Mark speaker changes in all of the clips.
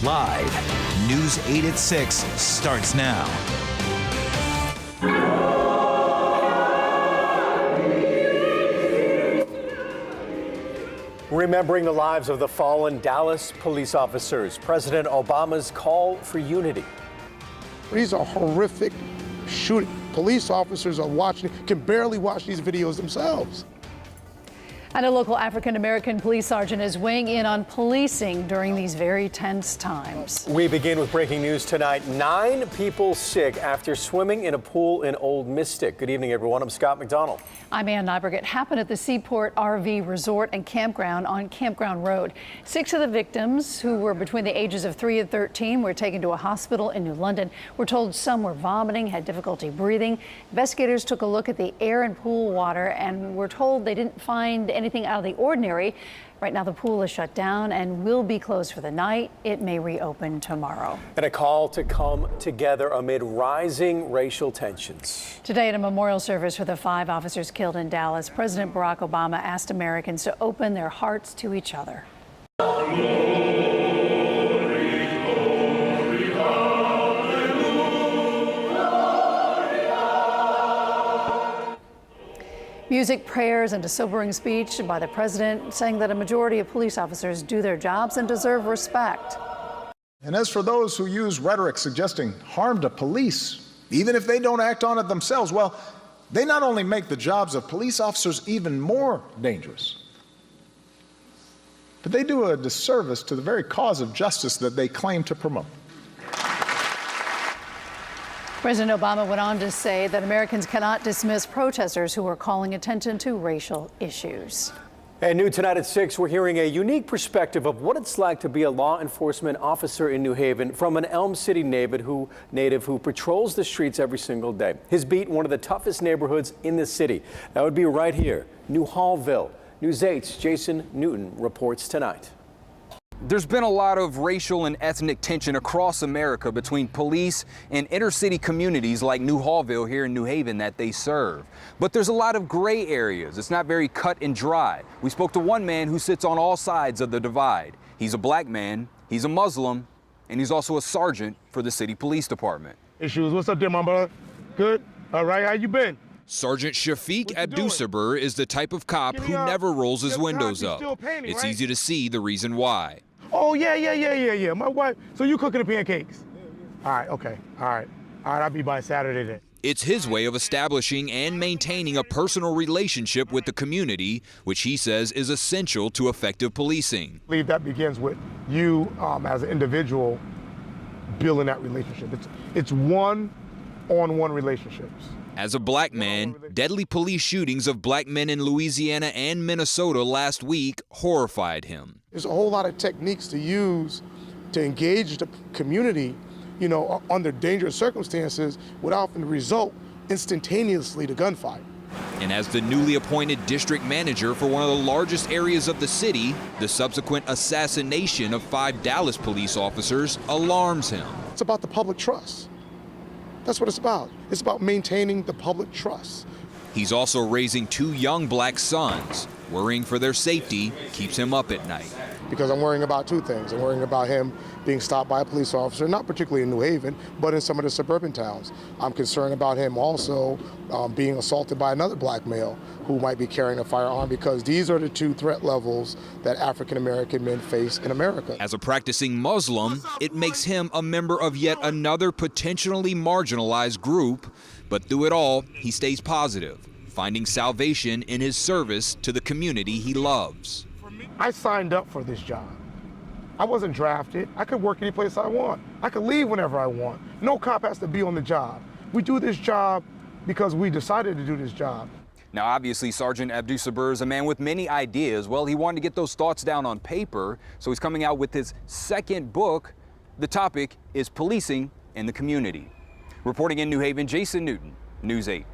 Speaker 1: Live, News 8 at 6 starts now.
Speaker 2: Remembering the lives of the fallen Dallas police officers, President Obama's call for unity.
Speaker 3: These are horrific shootings. Police officers can barely watch these videos themselves.
Speaker 4: And a local African-American police sergeant is weighing in on policing during these very tense times.
Speaker 2: We begin with breaking news tonight. 9 people sick after swimming in a pool in Old Mystic. Good evening, everyone. I'm Scott McDonald.
Speaker 4: I'm Ann Nyberg. It happened at the Seaport RV Resort and Campground on Campground Road. 6 of the victims, who were between the ages of 3 and 13, were taken to a hospital in New London. We're told some were vomiting, had difficulty breathing. Investigators took a look at the air and pool water, and we're told they didn't find anything out of the ordinary. Right now, the pool is shut down and will be closed for the night. It may reopen tomorrow.
Speaker 2: And a call to come together amid rising racial tensions.
Speaker 4: Today, at a memorial service for the 5 officers killed in Dallas, President Barack Obama asked Americans to open their hearts to each other. Music, prayers, and a sobering speech by the president saying that a majority of police officers do their jobs and deserve respect.
Speaker 5: And as for those who use rhetoric suggesting harm to police, even if they don't act on it themselves, well, they not only make the jobs of police officers even more dangerous, but they do a disservice to the very cause of justice that they claim to promote.
Speaker 4: President Obama went on to say that Americans cannot dismiss protesters who are calling attention to racial issues.
Speaker 2: And new tonight at 6, we're hearing a unique perspective of what it's like to be a law enforcement officer in New Haven from an Elm City native who patrols the streets every single day. His beat, one of the toughest neighborhoods in the city. That would be right here, New Hallville. News 8's Jason Newton reports tonight.
Speaker 6: There's been a lot of racial and ethnic tension across America between police and inner city communities like New Hallville here in New Haven that they serve. But there's a lot of gray areas. It's not very cut and dry. We spoke to one man who sits on all sides of the divide. He's a black man, he's a Muslim, and he's also a sergeant for the city police department.
Speaker 3: Issues. What's up there, my brother? Good? All right, how you been?
Speaker 6: Sergeant Shafiq Abdusabur is the type of cop who never rolls his windows up. It's easy to see the reason why.
Speaker 3: Oh, yeah. My wife. So you cooking the pancakes? All right, okay. All right, I'll be by Saturday then.
Speaker 6: It's his way of establishing and maintaining a personal relationship with the community, which he says is essential to effective policing.
Speaker 3: I believe that begins with you as an individual building that relationship. It's one-on-one relationships.
Speaker 6: As a black man, deadly police shootings of black men in Louisiana and Minnesota last week horrified him.
Speaker 3: There's a whole lot of techniques to use to engage the community, under dangerous circumstances would often result instantaneously to gunfight.
Speaker 6: And as the newly appointed district manager for one of the largest areas of the city, the subsequent assassination of 5 Dallas police officers alarms him.
Speaker 3: It's about the public trust. That's what it's about. It's about maintaining the public trust.
Speaker 6: He's also raising 2 young black sons. Worrying for their safety keeps him up at night.
Speaker 3: Because I'm worrying about 2 things. I'm worrying about him being stopped by a police officer, not particularly in New Haven, but in some of the suburban towns. I'm concerned about him also being assaulted by another black male who might be carrying a firearm, because these are the 2 threat levels that African-American men face in America.
Speaker 6: As a practicing Muslim, it makes him a member of yet another potentially marginalized group. But through it all, he stays positive, finding salvation in his service to the community he loves.
Speaker 3: I signed up for this job. I wasn't drafted. I could work any place I want. I could leave whenever I want. No cop has to be on the job. We do this job because we decided to do this job.
Speaker 6: Now, obviously, Sergeant Abdusabur is a man with many ideas. Well, he wanted to get those thoughts down on paper, so he's coming out with his 2nd book. The topic is policing in the community. Reporting in New Haven, Jason Newton, News 8.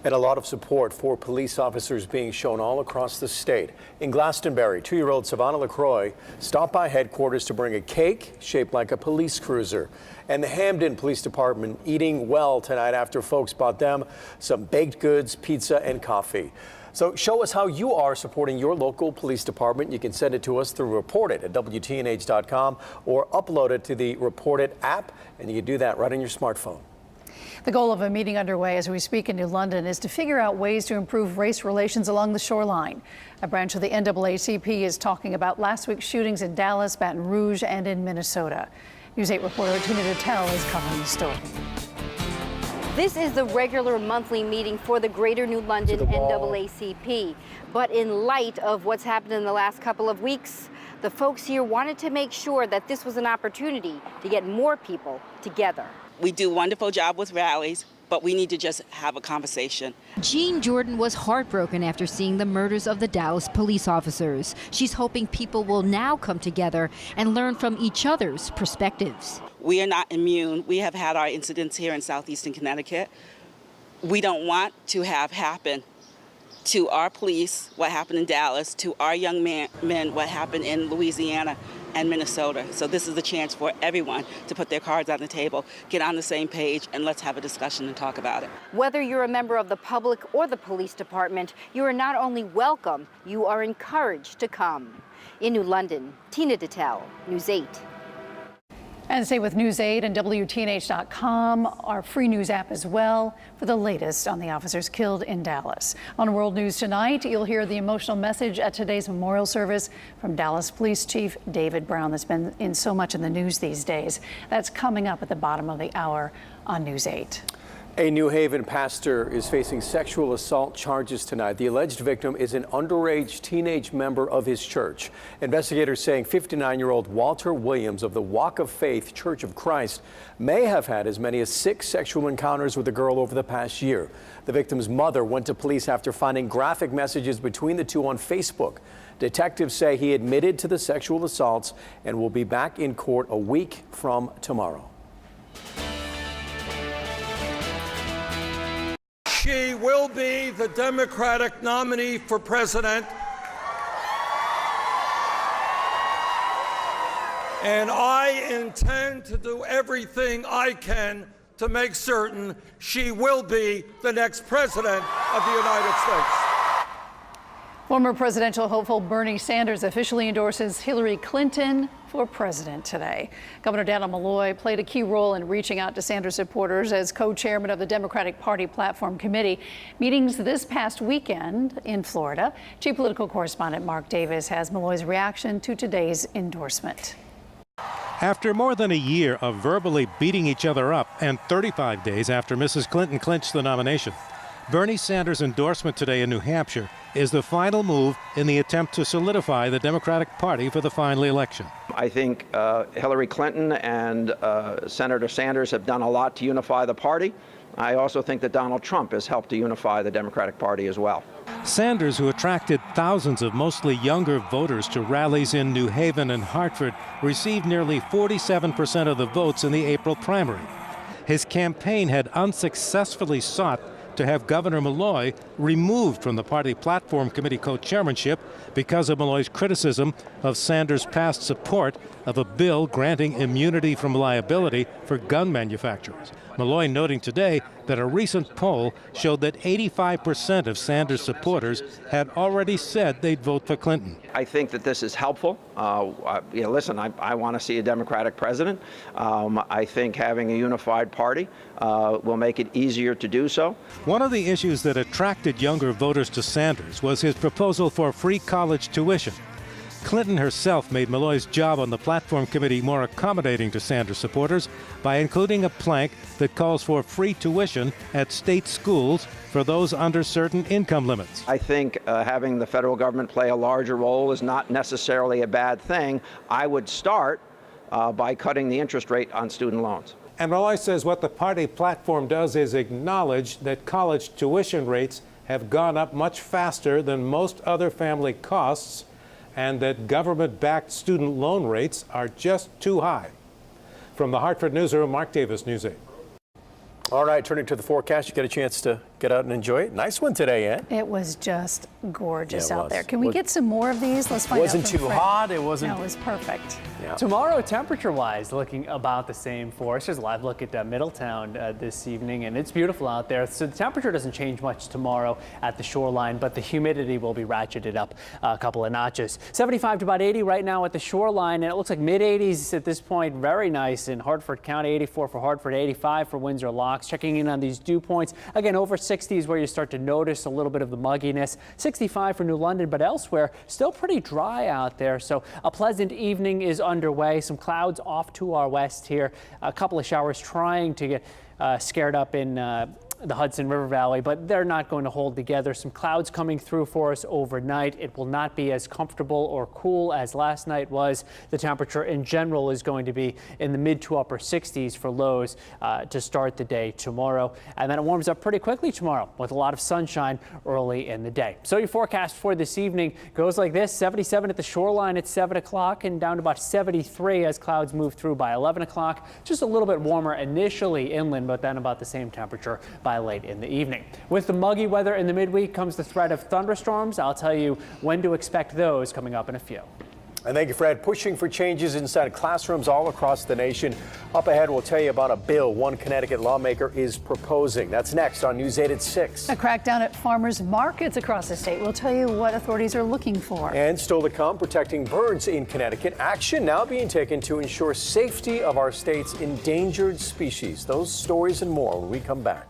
Speaker 2: And a lot of support for police officers being shown all across the state. In Glastonbury, 2-year-old Savannah LaCroix stopped by headquarters to bring a cake shaped like a police cruiser. And the Hamden Police Department eating well tonight after folks bought them some baked goods, pizza, and coffee. So show us how you are supporting your local police department. You can send it to us through Report It at WTNH.com or upload it to the Report It app, and you can do that right on your smartphone.
Speaker 4: The goal of a meeting underway as we speak in New London is to figure out ways to improve race relations along the shoreline. A branch of the NAACP is talking about last week's shootings in Dallas, Baton Rouge, and in Minnesota. News 8 reporter Tina Detel is covering the story.
Speaker 7: This is the regular monthly meeting for the Greater New London NAACP. But in light of what's happened in the last couple of weeks, the folks here wanted to make sure that this was an opportunity to get more people together.
Speaker 8: We do a wonderful job with rallies, but we need to just have a conversation.
Speaker 9: Jean Jordan was heartbroken after seeing the murders of the Dallas police officers. She's hoping people will now come together and learn from each other's perspectives.
Speaker 8: We are not immune. We have had our incidents here in southeastern Connecticut. We don't want to have happen to our police what happened in Dallas, to our young men what happened in Louisiana and Minnesota. So this is a chance for everyone to put their cards on the table, get on the same page, and let's have a discussion and talk about it.
Speaker 7: Whether you're a member of the public or the police department, you are not only welcome, you are encouraged to come. In New London, Tina Detel, News 8.
Speaker 4: And stay with News 8 and WTNH.com, our free news app as well, for the latest on the officers killed in Dallas. On World News Tonight, you'll hear the emotional message at today's memorial service from Dallas Police Chief David Brown that's been in so much in the news these days. That's coming up at the bottom of the hour on News 8.
Speaker 2: A New Haven pastor is facing sexual assault charges tonight. The alleged victim is an underage teenage member of his church. Investigators saying 59-year-old Walter Williams of the Walk of Faith Church of Christ may have had as many as 6 sexual encounters with the girl over the past year. The victim's mother went to police after finding graphic messages between the two on Facebook. Detectives say he admitted to the sexual assaults and will be back in court a week from tomorrow.
Speaker 10: She will be the Democratic nominee for president. And I intend to do everything I can to make certain she will be the next president of the United States.
Speaker 4: Former presidential hopeful Bernie Sanders officially endorses Hillary Clinton for president today. Governor Dannel Malloy played a key role in reaching out to Sanders supporters as co-chairman of the Democratic Party Platform Committee. Meetings this past weekend in Florida. Chief political correspondent Mark Davis has Malloy's reaction to today's endorsement.
Speaker 11: After more than a year of verbally beating each other up and 35 days after Mrs. Clinton clinched the nomination, Bernie Sanders' endorsement today in New Hampshire is the final move in the attempt to solidify the Democratic Party for the final election.
Speaker 12: I think Hillary Clinton and Senator Sanders have done a lot to unify the party. I also think that Donald Trump has helped to unify the Democratic Party as well.
Speaker 11: Sanders, who attracted thousands of mostly younger voters to rallies in New Haven and Hartford, received nearly 47% of the votes in the April primary. His campaign had unsuccessfully sought to have Governor Malloy removed from the party platform committee co-chairmanship because of Malloy's criticism of Sanders' past support of a bill granting immunity from liability for gun manufacturers. Malloy noting today that a recent poll showed that 85% of Sanders supporters had already said they'd vote for Clinton.
Speaker 12: I think that this is helpful. Listen, I want to see a Democratic president. I think having a unified party will make it easier to do so.
Speaker 11: One of the issues that attracted younger voters to Sanders was his proposal for free college tuition. Clinton herself made Malloy's job on the platform committee more accommodating to Sanders supporters by including a plank that calls for free tuition at state schools for those under certain income limits.
Speaker 12: I think having the federal government play a larger role is not necessarily a bad thing. I would start by cutting the interest rate on student loans.
Speaker 11: And Malloy says what the party platform does is acknowledge that college tuition rates have gone up much faster than most other family costs, and that government-backed student loan rates are just too high. From the Hartford Newsroom, Mark Davis, News 8.
Speaker 2: All right, turning to the forecast, you get a chance to get out and enjoy it. Nice one today, Ann.
Speaker 4: It was just gorgeous
Speaker 2: Yeah, it
Speaker 4: out
Speaker 2: was.
Speaker 4: there. Can we get some more of these? Let's find out.
Speaker 2: Wasn't
Speaker 4: from
Speaker 2: too
Speaker 4: Fred.
Speaker 2: hot. It wasn't.
Speaker 4: No, it was perfect.
Speaker 2: Yeah.
Speaker 13: Tomorrow, temperature-wise, looking about the same for us. Just a live look at Middletown this evening, and it's beautiful out there. So the temperature doesn't change much tomorrow at the shoreline, but the humidity will be ratcheted up a couple of notches. 75 to about 80 right now at the shoreline, and it looks like mid-80s at this point. Very nice in Hartford County. 84 for Hartford, 85 for Windsor Locks. Checking in on these dew points. Again, over 60s where you start to notice a little bit of the mugginess. 65 for New London, but elsewhere still pretty dry out there. So a pleasant evening is underway. Some clouds off to our west here. A couple of showers trying to get scared up in the Hudson River Valley, but they're not going to hold together. Some clouds coming through for us overnight. It will not be as comfortable or cool as last night was. The temperature in general is going to be in the mid to upper 60s for lows to start the day tomorrow. And then it warms up pretty quickly tomorrow with a lot of sunshine early in the day. So your forecast for this evening goes like this: 77 at the shoreline at 7 o'clock and down to about 73 as clouds move through by 11 o'clock. Just a little bit warmer initially inland, but then about the same temperature by late in the evening. With the muggy weather in the midweek comes the threat of thunderstorms. I'll tell you when to expect those coming up in a few.
Speaker 2: And thank you, Fred. Pushing for changes inside classrooms all across the nation. Up ahead, we'll tell you about a bill one Connecticut lawmaker is proposing. That's next on News 8 at 6.
Speaker 4: A crackdown at farmers markets across the state. We'll tell you what authorities are looking for.
Speaker 2: And still to come, protecting birds in Connecticut. Action now being taken to ensure safety of our state's endangered species. Those stories and more when we come back.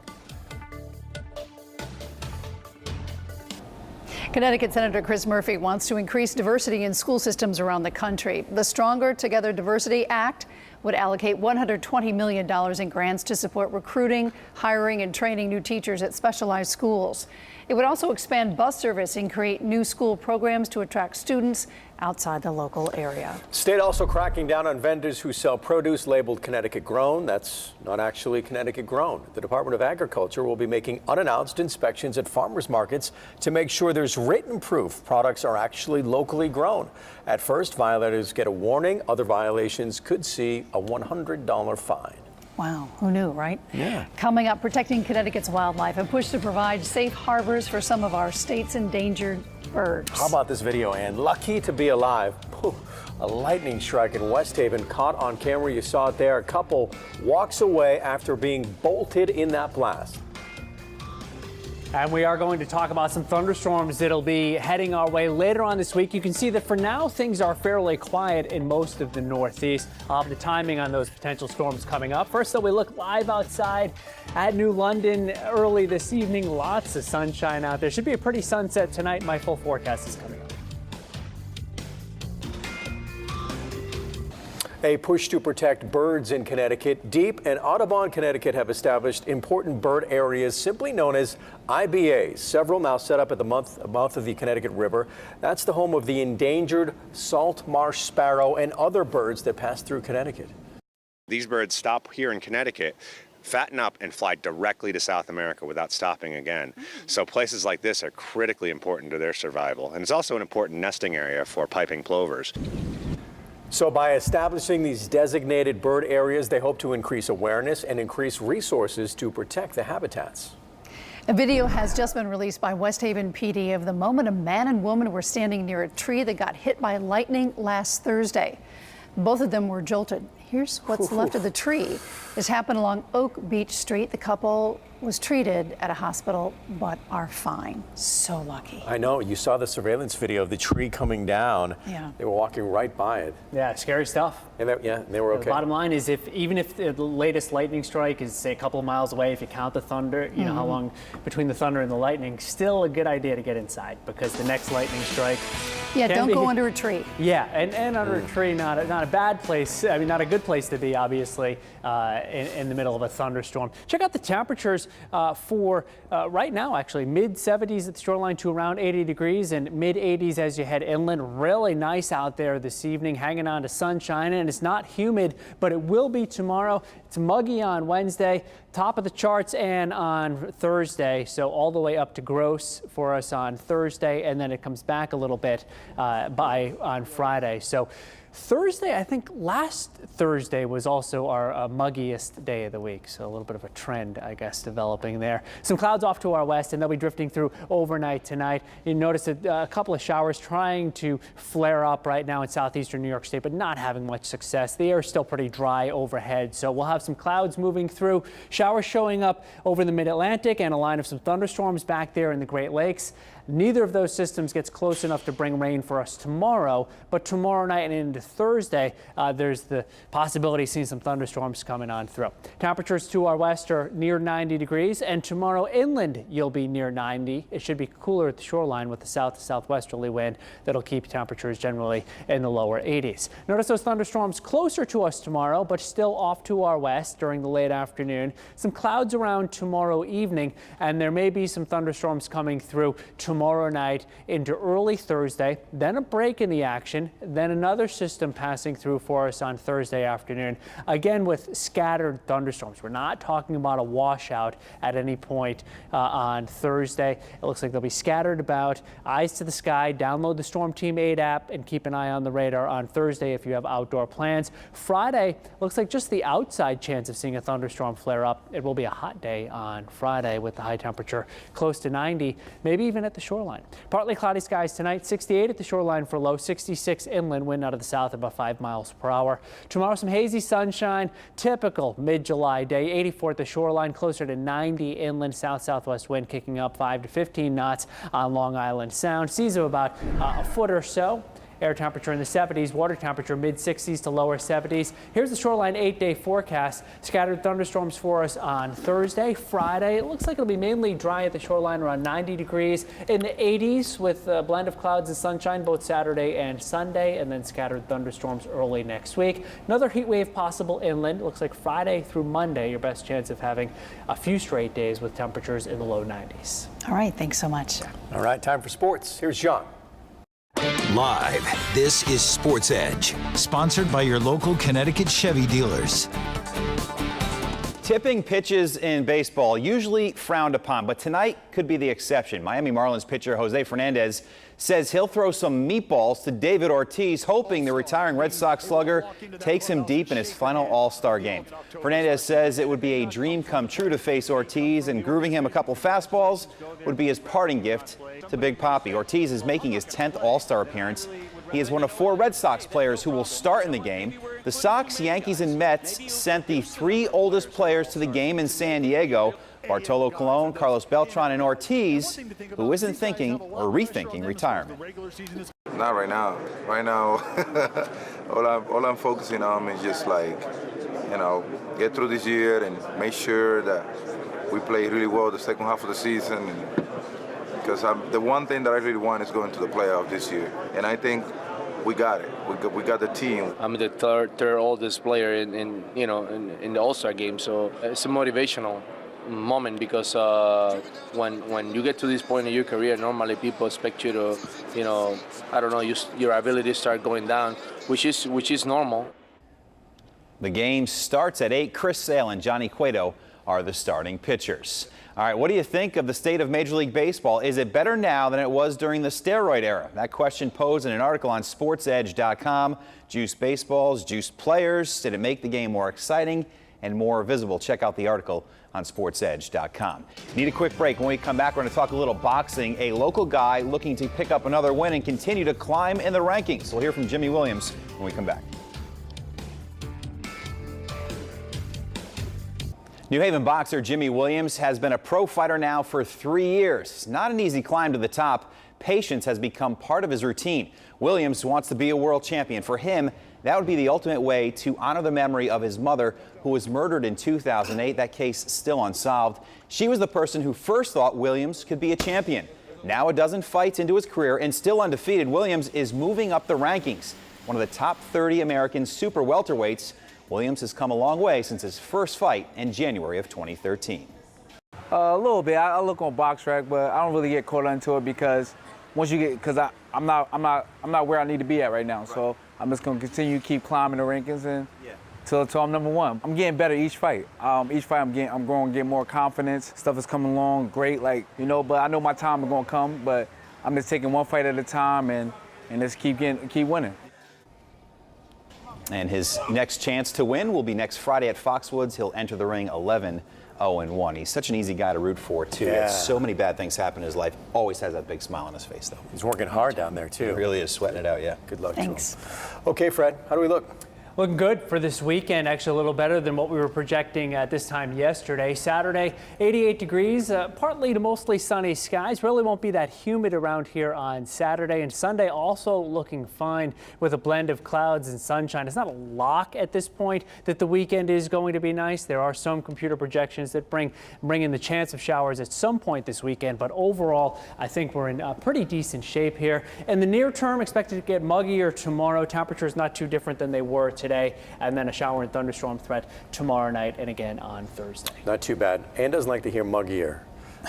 Speaker 4: Connecticut Senator Chris Murphy wants to increase diversity in school systems around the country. The Stronger Together Diversity Act would allocate $120 million in grants to support recruiting, hiring, and training new teachers at specialized schools. It would also expand bus service and create new school programs to attract students outside the local area.
Speaker 2: State also cracking down on vendors who sell produce labeled Connecticut grown. That's not actually Connecticut grown. The Department of Agriculture will be making unannounced inspections at farmers markets to make sure there's written proof products are actually locally grown. At first, violators get a warning. Other violations could see a $100 fine.
Speaker 4: Wow, who knew, right?
Speaker 2: Yeah.
Speaker 4: Coming up, protecting Connecticut's wildlife, a push to provide safe harbors for some of our state's endangered birds.
Speaker 2: How about this video, Ann? Lucky to be alive. A lightning strike in West Haven caught on camera. You saw it there. A couple walks away after being bolted in that blast.
Speaker 13: And we are going to talk about some thunderstorms that'll be heading our way later on this week. You can see that for now, things are fairly quiet in most of the Northeast. I'll have the timing on those potential storms coming up. First, though, we look live outside at New London early this evening. Lots of sunshine out there. Should be a pretty sunset tonight. My full forecast is coming up.
Speaker 2: A push to protect birds in Connecticut. Deep and Audubon, Connecticut have established important bird areas simply known as IBAs. Several now set up at the mouth of the Connecticut River. That's the home of the endangered salt marsh sparrow and other birds that pass through Connecticut.
Speaker 14: These birds stop here in Connecticut, fatten up, and fly directly to South America without stopping again. So places like this are critically important to their survival. And it's also an important nesting area for piping plovers.
Speaker 2: So by establishing these designated bird areas, they hope to increase awareness and increase resources to protect the habitats.
Speaker 4: A video has just been released by West Haven PD of the moment a man and woman were standing near a tree that got hit by lightning last Thursday. Both of them were jolted. Here's what's left of the tree. This happened along Oak Beach Street. The couple was treated at a hospital but are fine. So lucky.
Speaker 2: I know. You saw the surveillance video of the tree coming down.
Speaker 4: Yeah.
Speaker 2: They were walking right by it.
Speaker 13: Yeah, scary stuff.
Speaker 2: And they were okay.
Speaker 13: The bottom line is, even if the latest lightning strike is, say, a couple of miles away, if you count the thunder, you know how long between the thunder and the lightning, still a good idea to get inside, because the next lightning strike.
Speaker 4: Yeah, don't go under a tree.
Speaker 13: Yeah, and under a tree, not a bad place. I mean, not a good place to be, obviously, in the middle of a thunderstorm. Check out the temperatures for right now, actually, mid-70s at the shoreline to around 80 degrees and mid-80s as you head inland. Really nice out there this evening, hanging on to sunshine, and it's not humid, but it will be tomorrow. It's muggy on Wednesday, top of the charts, and on Thursday, so all the way up to gross for us on Thursday, and then it comes back a little bit on Friday. So Thursday, I think last Thursday was also our muggiest day of the week, so a little bit of a trend, I guess, developing there. Some clouds off to our west, and they'll be drifting through overnight tonight. You notice a couple of showers trying to flare up right now in southeastern New York State, but not having much success. The air is still pretty dry overhead, so we'll have some clouds moving through. Showers showing up over the mid-Atlantic and a line of some thunderstorms back there in the Great Lakes. Neither of those systems gets close enough to bring rain for us tomorrow, but tomorrow night and into Thursday, there's the possibility of seeing some thunderstorms coming on through. Temperatures to our west are near 90 degrees, and tomorrow inland you'll be near 90. It should be cooler at the shoreline with the south to southwesterly wind that'll keep temperatures generally in the lower 80s. Notice those thunderstorms closer to us tomorrow, but still off to our west during the late afternoon. Some clouds around tomorrow evening, and there may be some thunderstorms coming through tomorrow night into early Thursday, then a break in the action, then another system passing through for us on Thursday afternoon, again with scattered thunderstorms. We're not talking about a washout at any point on Thursday. It looks like they'll be scattered about. Eyes to the sky, download the Storm Team 8 app and keep an eye on the radar on Thursday if you have outdoor plans. Friday looks like just the outside chance of seeing a thunderstorm flare up. It will be a hot day on Friday with the high temperature close to 90, maybe even at the shoreline. Partly cloudy skies tonight, 68 at the shoreline for low, 66 inland, wind out of the south about 5 miles per hour. Tomorrow some hazy sunshine, typical mid-July day, 84 at the shoreline, closer to 90 inland, south-southwest wind kicking up 5 to 15 knots on Long Island Sound. Seas of about a foot or so. Air temperature in the 70s, water temperature mid-60s to lower 70s. Here's the shoreline 8-day forecast. Scattered thunderstorms for us on Thursday, Friday. It looks like it'll be mainly dry at the shoreline, around 90 degrees. In the 80s with a blend of clouds and sunshine both Saturday and Sunday, and then scattered thunderstorms early next week. Another heat wave possible inland. It looks like Friday through Monday, your best chance of having a few straight days with temperatures in the low 90s.
Speaker 4: All right, thanks so much.
Speaker 2: All right, time for sports. Here's John.
Speaker 1: Live, this is Sports Edge, sponsored by your local Connecticut Chevy dealers.
Speaker 15: Tipping pitches in baseball usually frowned upon, but tonight could be the exception. Miami Marlins pitcher Jose Fernandez says he'll throw some meatballs to David Ortiz, hoping the retiring Red Sox slugger takes him deep in his final All-Star game. Fernandez says it would be a dream come true to face Ortiz, and grooving him a couple fastballs would be his parting gift to Big Papi. Ortiz is making his 10th All-Star appearance. He is one of 4 Red Sox players who will start in the game. The Sox, Yankees, and Mets sent the 3 oldest players to the game in San Diego: Bartolo Colon, Carlos Beltran, and Ortiz, who isn't thinking or rethinking retirement.
Speaker 16: Not right now. Right now, all I'm focusing on is just get through this year and make sure that we play really well the second half of the season. Because the one thing that I really want is going to the playoff this year, and I think we got it. We got the team.
Speaker 17: I'm the third oldest player in the All-Star game, so it's a motivational moment because when you get to this point in your career, normally people expect you to, your ability to start going down, which is normal.
Speaker 15: The game starts at 8. Chris Sale and Johnny Cueto are the starting pitchers. All right, what do you think of the state of Major League Baseball? Is it better now than it was during the steroid era? That question posed in an article on SportsEdge.com. Juice baseballs, juice players. Did it make the game more exciting and more visible? Check out the article on SportsEdge.com. Need a quick break. When we come back, we're going to talk a little boxing. A local guy looking to pick up another win and continue to climb in the rankings. We'll hear from Jimmy Williams when we come back. New Haven boxer Jimmy Williams has been a pro fighter now for 3 years. Not an easy climb to the top. Patience has become part of his routine. Williams wants to be a world champion. For him, that would be the ultimate way to honor the memory of his mother, who was murdered in 2008. That case still unsolved. She was the person who first thought Williams could be a champion. Now a dozen fights into his career and still undefeated, Williams is moving up the rankings. One of the top 30 American super welterweights. Williams has come a long way since his first fight in January of 2013.
Speaker 18: A little bit. I look on BoxRec, but I don't really get caught into it because I'm not where I need to be at right now. So I'm just gonna continue to keep climbing the rankings and till I'm number 1. I'm getting better each fight. Each fight I'm going to get more confidence. Stuff is coming along great, but I know my time is gonna come. But I'm just taking one fight at a time and just keep winning.
Speaker 15: And his next chance to win will be next Friday at Foxwoods. He'll enter the ring 11-0-1. He's such an easy guy to root for, too.
Speaker 2: Yeah.
Speaker 15: So many bad things happen in his life. Always has that big smile on his face, though.
Speaker 2: He's working hard down there, too.
Speaker 15: He really is sweating it out, yeah.
Speaker 2: Good luck
Speaker 4: Thanks.
Speaker 2: to him. Okay, Fred, how do we look?
Speaker 13: Looking good for this weekend, actually a little better than what we were projecting at this time yesterday. Saturday, 88 degrees, partly to mostly sunny skies. Really won't be that humid around here on Saturday. And Sunday also looking fine with a blend of clouds and sunshine. It's not a lock at this point that the weekend is going to be nice. There are some computer projections that bring in the chance of showers at some point this weekend. But overall, I think we're in pretty decent shape here. In the near term, expected to get muggier tomorrow. Temperatures not too different than they were today, and then a shower and thunderstorm threat tomorrow night and again on Thursday.
Speaker 2: Not too bad. Ann doesn't like to hear muggier.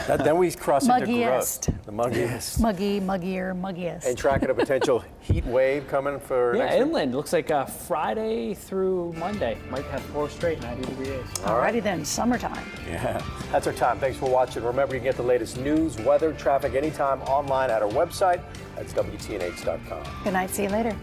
Speaker 2: Then we cross into gross. The muggiest.
Speaker 4: Muggy, muggier, muggiest.
Speaker 2: And tracking a potential heat wave coming for next week?
Speaker 13: Inland. Looks like Friday through Monday. Might have 4 straight 90-degree days.
Speaker 4: Alrighty then, summertime.
Speaker 2: Yeah, that's our time. Thanks for watching. Remember, you can get the latest news, weather, traffic anytime online at our website. That's WTNH.com.
Speaker 4: Good night. See you later.